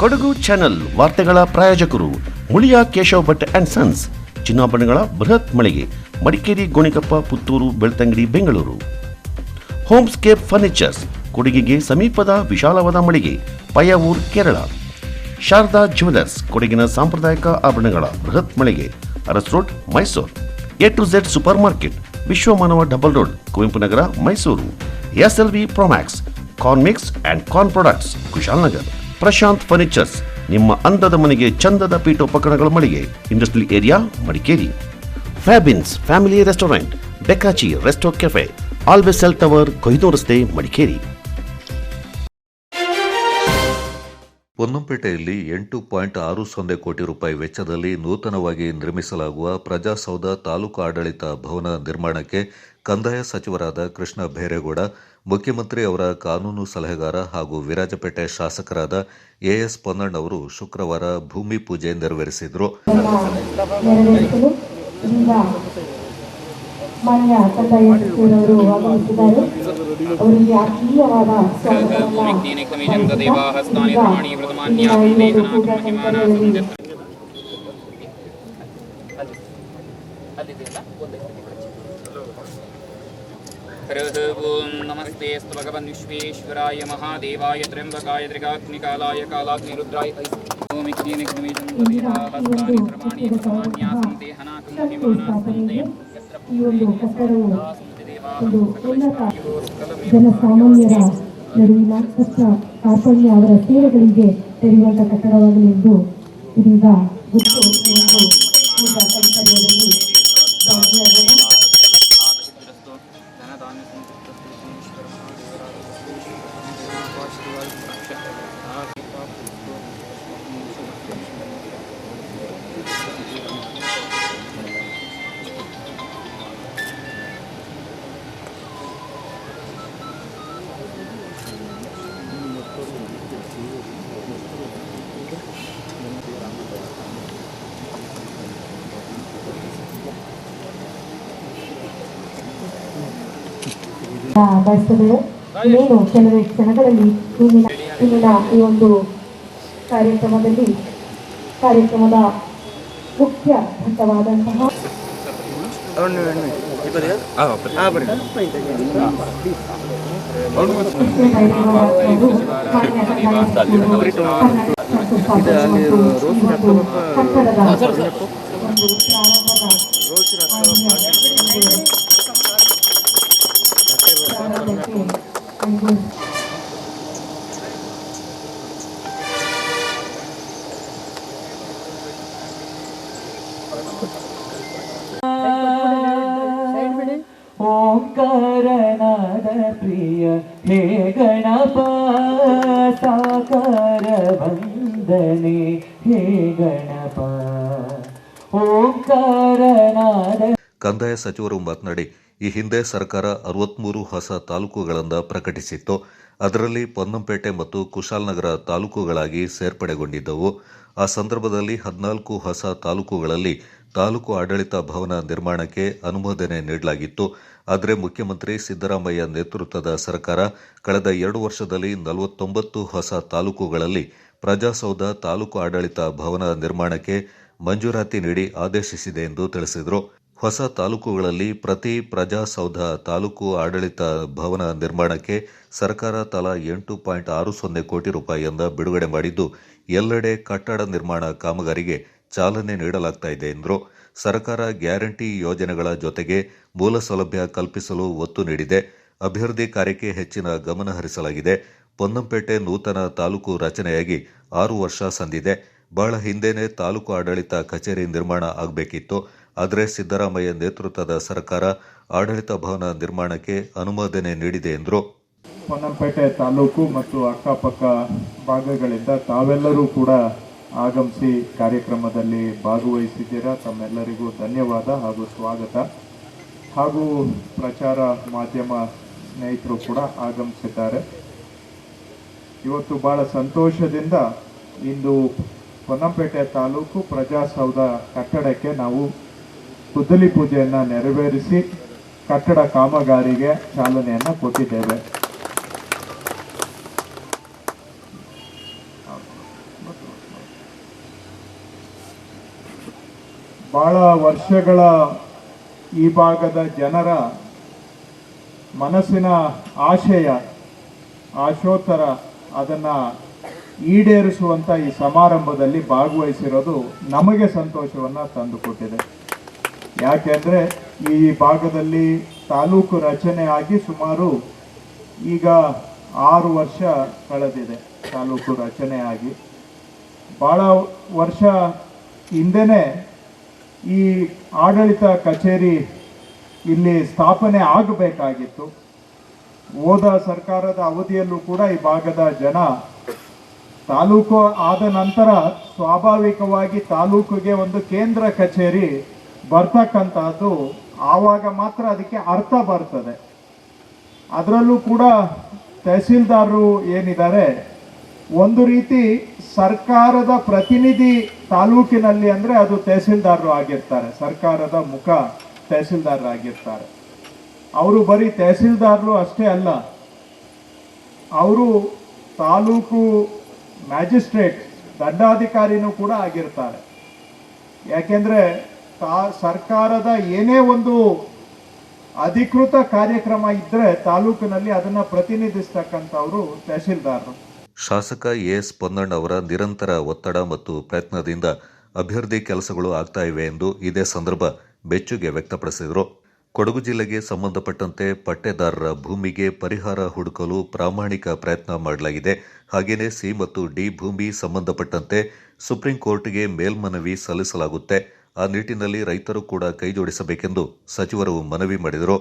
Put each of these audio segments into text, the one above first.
Kodagu channel ವಾರ್ತೆಗಳ ಪ್ರಾಯೋಜಕರು Muliya Keshav Bhat and sons, ಚಿನ್ನಾಭರಣಗಳ ಬೃಹತ್ ಮಳಿಗೆ, ಮಡಿಕೇರಿ, ಗೋಣಿಕೊಪ್ಪ, ಪುತ್ತೂರು, ಬೆಳ್ತಂಗಡಿ, ಬೆಂಗಳೂರು. ಹೋಮ್ಸ್ಕೇಪ್ ಫರ್ನಿಚರ್ಸ್, ಕೊಡಗಿಗೆ ಸಮೀಪದ ವಿಶಾಲವಾದ ಮಳಿಗೆ, ಪಯ್ಯಾವೂರ್, ಕೇರಳ. ಶಾರದಾ ಜ್ಯುವೆಲರ್ಸ್, ಕೊಡಗಿನ ಸಾಂಪ್ರದಾಯಿಕ ಆಭರಣಗಳ ಬೃಹತ್ ಮಳಿಗೆ, Aras road, Mysuru. A to Z super market, Vishwamanava double road, Kuvempu Nagar, Mysuru. SLV promax, corn mix and corn products, Kushalnagar. Prashanth furnitures, ನಿಮ್ಮ ಅಂದದ ಮನೆಗೆ ಚಂದದ ಪೀಠೋಪಕರಣಗಳ ಮಳಿಗೆ, industrial area, Madikeri. Fabins family restaurant, ಬೆಕಾಚಿ resto cafe, always cell tower, Kohinoor ರಸ್ತೆ, ಮಡಿಕೇರಿ. ಪೊನ್ನಂಪೇಟೆಯಲ್ಲಿ 8.60 ಕೋಟಿ ರೂಪಾಯಿ ವೆಚ್ಚದಲ್ಲಿ ನೂತನವಾಗಿ ನಿರ್ಮಿಸಲಾಗುವ ಪ್ರಜಾಸೌಧ ತಾಲೂಕು ಆಡಳಿತ ಭವನ ನಿರ್ಮಾಣಕ್ಕೆ ಕಂದಾಯ ಸಚಿವರಾದ ಕೃಷ್ಣ ಭೈರೇಗೌಡ, ಮುಖ್ಯಮಂತ್ರಿ ಅವರ ಕಾನೂನು ಸಲಹೆಗಾರ ಹಾಗೂ ವಿರಾಜಪೇಟೆ ಶಾಸಕರಾದ AS ಪೊನ್ನಣ್ಣ ಅವರು ಶುಕ್ರವಾರ ಭೂಮಿ ಪೂಜೆ ನೆರವೇರಿಸಿದರು. ಮಾನ್ಯ ಕಂದಾಯ ಸಚಿವರವರು ಆಗಮಿಸಿದ್ದಾರೆ. ಅವರಿಗೆ ಆತ್ಮೀಯವಾದ ಓಂ ನಮಸ್ತೆ ಅಸ್ತು ಭಗವನ್ ವಿಶ್ವೇಶ್ವರಾಯ ಮಹಾದೇವಾಯ ತ್ರ್ಯಂಬಕಾಯ ತ್ರಿಕಾಗ್ನಿಕಾಲಾಯ ಕಾಲಾಗ್ನಿರುದ್ರಾಯ ಓಂ ಇಗ್ನಿನಿಗ್ನಿಮಿಷಂ ದೇವಾಹಸ್ತಾನಿ ಪ್ರಮಾಣಿ ಪ್ರಮಾಣ್ಯಾಸಂತೆ ಹನಾಕಂ ಹಿಮಾನಾಸಂತೆ ಈ ಒಂದು ಕಟ್ಟಡವು ಒಂದು ಉನ್ನತ ಜನಸಾಮಾನ್ಯರ ನಡುವಿನ ಕಷ್ಟ ಕಾರ್ಪಣ್ಯ ಅವರ ಸೇವೆಗಳಿಗೆ ತೆರೆಯುವಂಥ ಕಟ್ಟಡವಾಗಲಿ ಎಂದು ಇದೀಗ ಗುರುತು ಒಂದು ಪೂಜಾ ಕೈಂಕರ್ಯದಲ್ಲಿ ಭಾಗಿಯಾಗೋಣ. ಬಯಸ್ತದೆ ಏನು ಕೆಲವೇ ಕ್ಷಣಗಳಲ್ಲಿ ಇಂದಿನ ಈ ಒಂದು ಕಾರ್ಯಕ್ರಮದ ಮುಖ್ಯ ಹಂತವಾದಂತಹ ಓಂಕಾರನಾದ ಪ್ರಿಯ ಹೇ ಗಣಪ ಸಾಕಾರ ವಂದನೆ ಹೇ ಗಣಪ ಓಂಕಾರನಾದ. ಕಂದಾಯ ಸಚಿವರು ಮಾತನಾಡಿ, ಈ ಹಿಂದೆ ಸರ್ಕಾರ 63 ಹೊಸ ತಾಲೂಕುಗಳನ್ನು ಪ್ರಕಟಿಸಿತ್ತು. ಅದರಲ್ಲಿ ಪೊನ್ನಂಪೇಟೆ ಮತ್ತು ಕುಶಾಲನಗರ ತಾಲೂಕುಗಳಾಗಿ ಸೇರ್ಪಡೆಗೊಂಡಿದ್ದವು. ಆ ಸಂದರ್ಭದಲ್ಲಿ 14 ಹೊಸ ತಾಲೂಕುಗಳಲ್ಲಿ ತಾಲೂಕು ಆಡಳಿತ ಭವನ ನಿರ್ಮಾಣಕ್ಕೆ ಅನುಮೋದನೆ ನೀಡಲಾಗಿತ್ತು. ಆದರೆ ಮುಖ್ಯಮಂತ್ರಿ ಸಿದ್ದರಾಮಯ್ಯ ನೇತೃತ್ವದ ಸರ್ಕಾರ ಕಳೆದ 2 ವರ್ಷದಲ್ಲಿ 49 ಹೊಸ ತಾಲೂಕುಗಳಲ್ಲಿ ಪ್ರಜಾಸೌಧ ತಾಲೂಕು ಆಡಳಿತ ಭವನ ನಿರ್ಮಾಣಕ್ಕೆ ಮಂಜೂರಾತಿ ನೀಡಿ ಆದೇಶಿಸಿದೆ ಎಂದು ತಿಳಿಸಿದರು. ಹೊಸ ತಾಲೂಕುಗಳಲ್ಲಿ ಪ್ರತಿ ಪ್ರಜಾಸೌಧ ತಾಲೂಕು ಆಡಳಿತ ಭವನ ನಿರ್ಮಾಣಕ್ಕೆ ಸರ್ಕಾರ ತಲಾ 8.60 ಕೋಟಿ ರೂಪಾಯಿಯಿಂದ ಬಿಡುಗಡೆ ಮಾಡಿದ್ದು, ಎಲ್ಲೆಡೆ ಕಟ್ಟಡ ನಿರ್ಮಾಣ ಕಾಮಗಾರಿಗೆ ಚಾಲನೆ ನೀಡಲಾಗ್ತಾ ಇದೆ ಎಂದರು. ಸರ್ಕಾರ ಗ್ಯಾರಂಟಿ ಯೋಜನೆಗಳ ಜೊತೆಗೆ ಮೂಲ ಸೌಲಭ್ಯ ಕಲ್ಪಿಸಲು ಒತ್ತು ನೀಡಿದೆ. ಅಭಿವೃದ್ಧಿ ಕಾರ್ಯಕ್ಕೆ ಹೆಚ್ಚಿನ ಗಮನ ಹರಿಸಲಾಗಿದೆ. ಪೊನ್ನಂಪೇಟೆ ನೂತನ ತಾಲೂಕು ರಚನೆಯಾಗಿ 6 ವರ್ಷ ಸಂದಿದೆ. ಬಹಳ ಹಿಂದೆನೇ ತಾಲೂಕು ಆಡಳಿತ ಕಚೇರಿ ನಿರ್ಮಾಣ ಆಗಬೇಕಿತ್ತು. ಆದರೆ ಸಿದ್ದರಾಮಯ್ಯ ನೇತೃತ್ವದ ಸರ್ಕಾರ ಆಡಳಿತ ಭವನ ನಿರ್ಮಾಣಕ್ಕೆ ಅನುಮೋದನೆ ನೀಡಿದೆ ಎಂದರು. ಪೊನ್ನಂಪೇಟೆ ತಾಲೂಕು ಮತ್ತು ಅಕ್ಕಪಕ್ಕ ಭಾಗಗಳಿಂದ ತಾವೆಲ್ಲರೂ ಕೂಡ ಆಗಮಿಸಿ ಕಾರ್ಯಕ್ರಮದಲ್ಲಿ ಭಾಗವಹಿಸಿದ್ದೀರಾ. ತಮ್ಮೆಲ್ಲರಿಗೂ ಧನ್ಯವಾದ ಹಾಗೂ ಸ್ವಾಗತ. ಹಾಗೂ ಪ್ರಚಾರ ಮಾಧ್ಯಮ ಸ್ನೇಹಿತರು ಕೂಡ ಆಗಮಿಸಿದ್ದಾರೆ. ಇವತ್ತು ಬಹಳ ಸಂತೋಷದಿಂದ ಇಂದು ಪೊನ್ನಂಪೇಟೆ ತಾಲೂಕು ಪ್ರಜಾಸೌಧ ಕಟ್ಟಡಕ್ಕೆ ನಾವು ಗುದ್ದಲಿ ಪೂಜೆಯನ್ನು ನೆರವೇರಿಸಿ ಕಟ್ಟಡ ಕಾಮಗಾರಿಗೆ ಚಾಲನೆಯನ್ನು ಕೊಟ್ಟಿದ್ದೇವೆ. ಮತ್ತು ಭಾಳ ವರ್ಷಗಳ ಈ ಭಾಗದ ಜನರ ಮನಸ್ಸಿನ ಆಶೋತ್ತರ ಅದನ್ನು ಈಡೇರಿಸುವಂಥ ಈ ಸಮಾರಂಭದಲ್ಲಿ ಭಾಗವಹಿಸಿರೋದು ನಮಗೆ ಸಂತೋಷವನ್ನು ತಂದುಕೊಟ್ಟಿದೆ. ಯಾಕೆಂದರೆ ಈ ಭಾಗದಲ್ಲಿ ತಾಲೂಕು ರಚನೆ ಆಗಿ ಸುಮಾರು ಈಗ 6 ವರ್ಷ ಕಳೆದಿದೆ. ತಾಲೂಕು ರಚನೆ ಆಗಿ ಭಾಳ ವರ್ಷ ಹಿಂದೆನೇ ಈ ಆಡಳಿತ ಕಚೇರಿ ಇಲ್ಲಿ ಸ್ಥಾಪನೆ ಆಗಬೇಕಾಗಿತ್ತು. ಹೋದ ಸರ್ಕಾರದ ಅವಧಿಯಲ್ಲೂ ಕೂಡ ಈ ಭಾಗದ ಜನ ತಾಲೂಕು ಆದ ನಂತರ ಸ್ವಾಭಾವಿಕವಾಗಿ ತಾಲೂಕಿಗೆ ಒಂದು ಕೇಂದ್ರ ಕಚೇರಿ ಬರ್ತಕ್ಕಂಥದ್ದು ಆವಾಗ ಮಾತ್ರ ಅದಕ್ಕೆ ಅರ್ಥ ಬರ್ತದೆ. ಅದರಲ್ಲೂ ಕೂಡ ತಹಸೀಲ್ದಾರರು ಏನಿದ್ದಾರೆ ಒಂದು ರೀತಿ ಸರ್ಕಾರದ ಪ್ರತಿನಿಧಿ ತಾಲೂಕಿನಲ್ಲಿ ಅಂದರೆ ಅದು ತಹಸೀಲ್ದಾರರು ಆಗಿರ್ತಾರೆ. ಸರ್ಕಾರದ ಮುಖ ತಹಸೀಲ್ದಾರರು ಆಗಿರ್ತಾರೆ. ಅವರು ಬರೀ ತಹಸೀಲ್ದಾರರು ಅಷ್ಟೇ ಅಲ್ಲ, ಅವರು ತಾಲೂಕು ಮ್ಯಾಜಿಸ್ಟ್ರೇಟ್ ದಂಡಾಧಿಕಾರಿನೂ ಕೂಡ ಆಗಿರ್ತಾರೆ. ಯಾಕೆಂದರೆ ಸರ್ಕಾರದ ಏನೇ ಒಂದು ಅಧಿಕೃತ ಕಾರ್ಯಕ್ರಮ ಇದ್ದರೆ ತಾಲೂಕಿನಲ್ಲಿ ಅದನ್ನು ಪ್ರತಿನಿಧಿಸ್ತಕ್ಕಂಥವರು ತಹಸೀಲ್ದಾರರು. ಶಾಸಕ ಎಸ್ ಪೊನ್ನಣ್ಣ ಅವರ ನಿರಂತರ ಒತ್ತಡ ಮತ್ತು ಪ್ರಯತ್ನದಿಂದ ಅಭಿವೃದ್ಧಿ ಕೆಲಸಗಳು ಆಗ್ತಾ ಇವೆ ಎಂದು ಇದೇ ಸಂದರ್ಭ ಬೆಚ್ಚುಗೆ ವ್ಯಕ್ತಪಡಿಸಿದರು. ಕೊಡಗು ಜಿಲ್ಲೆಗೆ ಸಂಬಂಧಪಟ್ಟಂತೆ ಪಟ್ಟೇದಾರರ ಭೂಮಿಗೆ ಪರಿಹಾರ ಹುಡುಕಲು ಪ್ರಾಮಾಣಿಕ ಪ್ರಯತ್ನ ಮಾಡಲಾಗಿದೆ. ಹಾಗೆಯೇ ಸಿ ಮತ್ತು ಡಿ ಭೂಮಿ ಸಂಬಂಧಪಟ್ಟಂತೆ ಸುಪ್ರೀಂ ಕೋರ್ಟ್ಗೆ ಮೇಲ್ಮನವಿ ಸಲ್ಲಿಸಲಾಗುತ್ತೆ. ಆ ನಿಟ್ಟಿನಲ್ಲಿ ರೈತರು ಕೂಡ ಕೈಜೋಡಿಸಬೇಕೆಂದು ಸಚಿವರು ಮನವಿ ಮಾಡಿದರು.